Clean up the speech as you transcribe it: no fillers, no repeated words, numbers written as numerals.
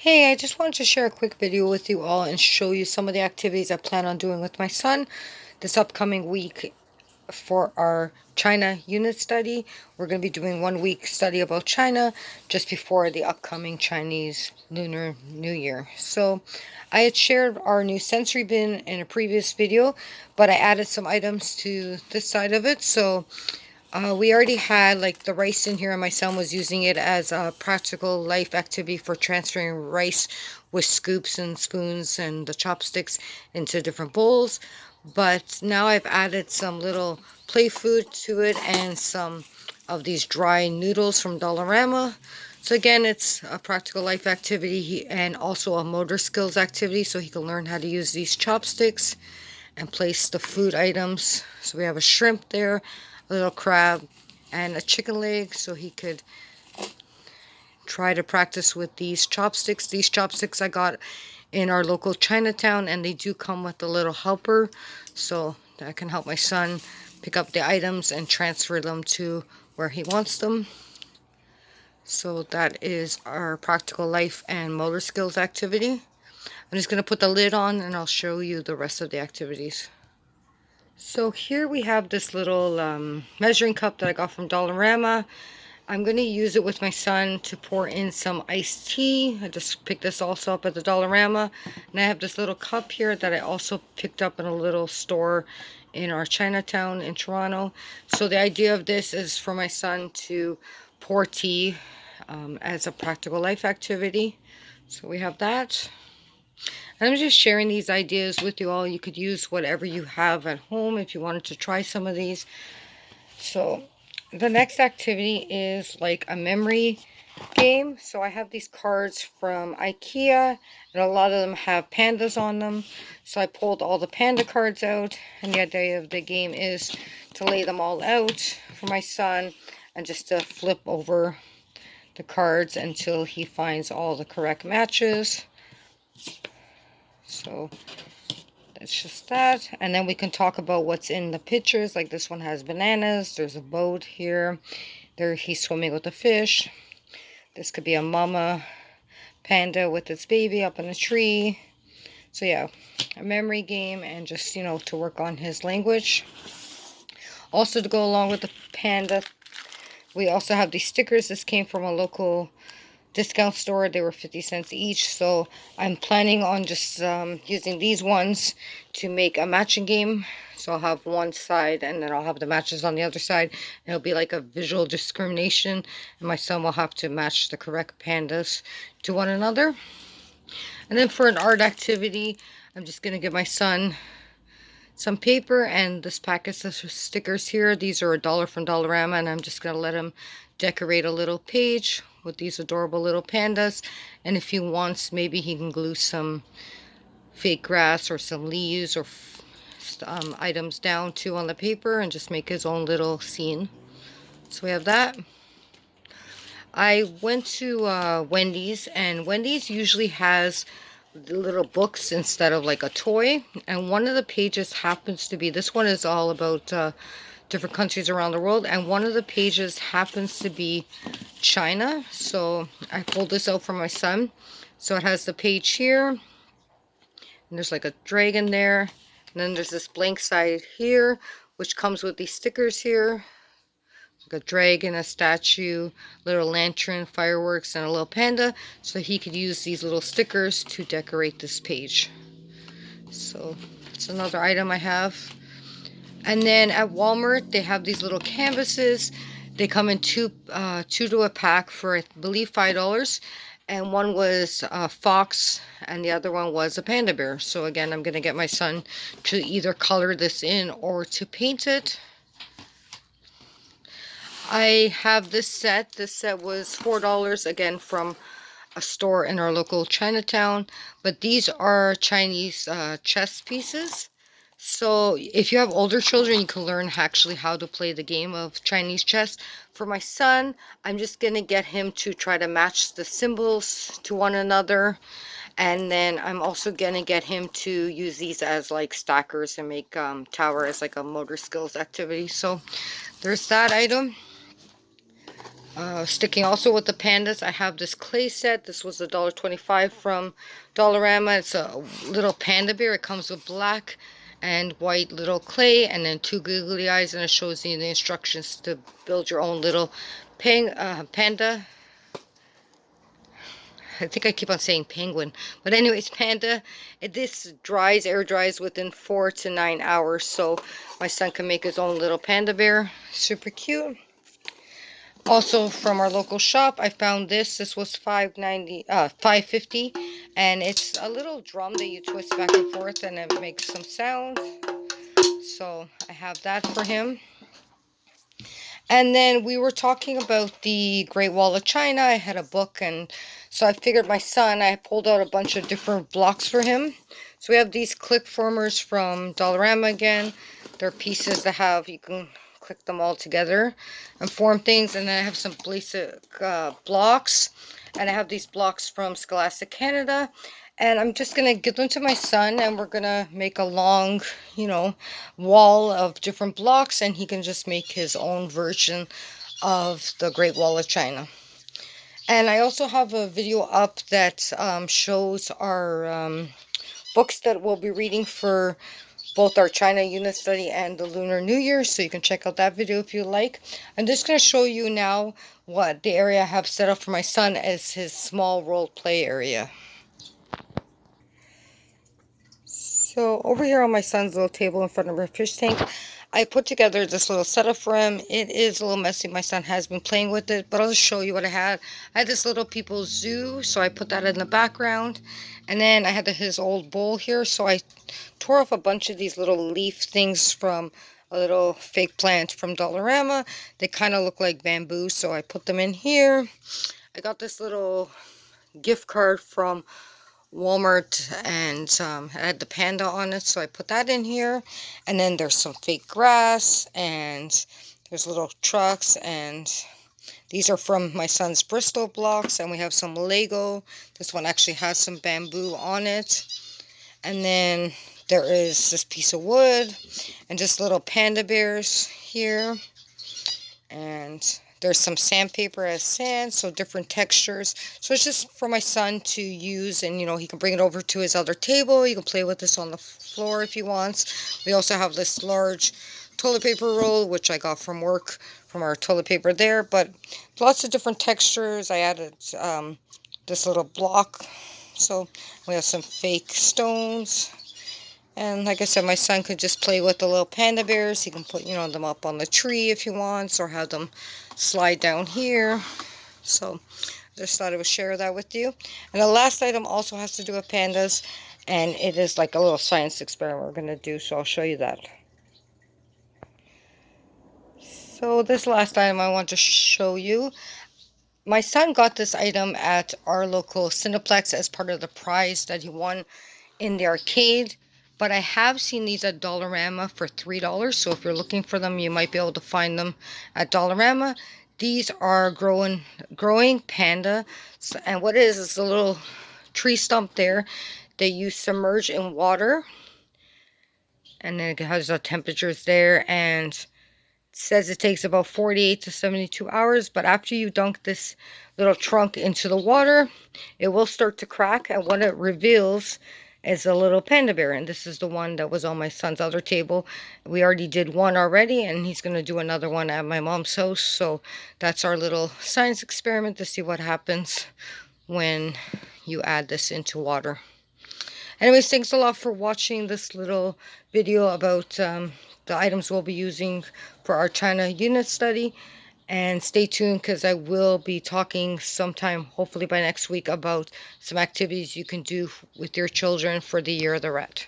Hey, I just wanted to share a quick video with you all and show you some of the activities I plan on doing with my son this upcoming week for our China unit study. We're going to be doing 1 week study about China just before the upcoming Chinese Lunar New Year. So I had shared our new sensory bin in a previous video, but I added some items to this side of it. So we already had like the rice in here, and my son was using it as a practical life activity for transferring rice with scoops and spoons and the chopsticks into different bowls. But now I've added some little play food to it and some of these dry noodles from Dollarama. So again, it's a practical life activity and also a motor skills activity, so he can learn how to use these chopsticks and place the food items. So we have a shrimp there, a little crab, and a chicken leg, so he could try to practice with these chopsticks. These chopsticks I got in our local Chinatown, and they do come with a little helper, so that can help my son pick up the items and transfer them to where he wants them. So that is our practical life and motor skills activity. I'm just going to put the lid on and I'll show you the rest of the activities. So here we have this little measuring cup that I got from Dollarama. I'm going to use it with my son to pour in some iced tea. I just picked this also up at the Dollarama. And I have this little cup here that I also picked up in a little store in our Chinatown in Toronto. So the idea of this is for my son to pour tea as a practical life activity. So we have that. I'm just sharing these ideas with you all. You could use whatever you have at home if you wanted to try some of these. So the next activity is like a memory game. So I have these cards from IKEA, and a lot of them have pandas on them. So I pulled all the panda cards out, and the idea of the game is to lay them all out for my son and just to flip over the cards until he finds all the correct matches. So that's just that. And then we can talk about what's in the pictures. Like this one has bananas. There's a boat here. There he's swimming with a fish. This could be a mama panda with its baby up in a tree. So yeah, a memory game and just, to work on his language. Also to go along with the panda, we also have these stickers. This came from a local discount store. They were 50 cents each, so I'm planning on just using these ones to make a matching game. So I'll have one side and then I'll have the matches on the other side. It'll be like a visual discrimination, and my son will have to match the correct pandas to one another. And then for an art activity, I'm just going to give my son some paper and this packet of stickers here. These are $1 from Dollarama, and I'm just going to let him decorate a little page with these adorable little pandas. And if he wants, maybe he can glue some fake grass or some leaves or items down too on the paper and just make his own little scene. So we have that. I went to Wendy's, and Wendy's usually has the little books instead of like a toy, and one of the pages happens to be, this one is all about different countries around the world, and one of the pages happens to be China. So I pulled this out for my son. So it has the page here, and there's like a dragon there, and then there's this blank side here which comes with these stickers here, like a dragon, a statue, little lantern, fireworks, and a little panda. So he could use these little stickers to decorate this page. So it's another item I have. And then at Walmart, they have these little canvases. They come in two to a pack for, I believe, $5. And one was a fox and the other one was a panda bear. So again, I'm going to get my son to either color this in or to paint it. I have this set. This set was $4, again, from a store in our local Chinatown. But these are Chinese chess pieces. So if you have older children, you can learn actually how to play the game of Chinese chess. For my son, I'm just going to get him to try to match the symbols to one another. And then I'm also going to get him to use these as like stackers and make tower as like a motor skills activity. So there's that item. Sticking also with the pandas, I have this clay set. This was $1.25 from Dollarama. It's a little panda bear. It comes with black and white little clay and then two googly eyes, and it shows you the instructions to build your own little panda. I think I keep on saying penguin, but anyways, panda. This air dries within 4 to 9 hours, so my son can make his own little panda bear. Super cute. Also from our local shop, I found this. This was $5.50, and it's a little drum that you twist back and forth, and it makes some sound. So I have that for him. And then we were talking about the Great Wall of China. I had a book, and so I figured my son, I pulled out a bunch of different blocks for him. So we have these click formers from Dollarama again. They're pieces that have, you can click them all together and form things. And then I have some basic blocks. And I have these blocks from Scholastic Canada. And I'm just going to give them to my son, and we're going to make a long, wall of different blocks, and he can just make his own version of the Great Wall of China. And I also have a video up that shows our books that we'll be reading for both our China Unit Study and the Lunar New Year, so you can check out that video if you like. I'm just going to show you now what the area I have set up for my son as his small role play area. So over here on my son's little table in front of our fish tank, I put together this little setup for him. It is a little messy. My son has been playing with it, but I'll just show you what I had. I had this little People's Zoo, so I put that in the background. And then I had his old bowl here, so I tore off a bunch of these little leaf things from a little fake plant from Dollarama. They kind of look like bamboo, so I put them in here. I got this little gift card from Walmart, and it had the panda on it, so I put that in here. And then there's some fake grass, and there's little trucks, and these are from my son's Bristol blocks. And we have some Lego. This one actually has some bamboo on it. And then there is this piece of wood and just little panda bears here. And there's some sandpaper as sand, so different textures. So it's just for my son to use, and he can bring it over to his other table. You can play with this on the floor if he wants. We also have this large toilet paper roll, which I got from work, from our toilet paper there. But lots of different textures. I added this little block. So we have some fake stones. And like I said, my son could just play with the little panda bears. He can put, them up on the tree if he wants, or have them slide down here. So I just thought I would share that with you. And the last item also has to do with pandas, and it is like a little science experiment we're going to do, so I'll show you that. So this last item I want to show you. My son got this item at our local Cineplex as part of the prize that he won in the arcade. But I have seen these at Dollarama for $3. So if you're looking for them, you might be able to find them at Dollarama. These are growing panda. And what it is a little tree stump there that you submerge in water. And then it has the temperatures there. And it says it takes about 48 to 72 hours. But after you dunk this little trunk into the water, it will start to crack. And what it reveals is a little panda bear, and this is the one that was on my son's other table. We already did one already, and he's going to do another one at my mom's house. So that's our little science experiment to see what happens when you add this into water. Anyways, thanks a lot for watching this little video about the items we'll be using for our China unit study. And stay tuned, because I will be talking sometime, hopefully by next week, about some activities you can do with your children for the Year of the Rat.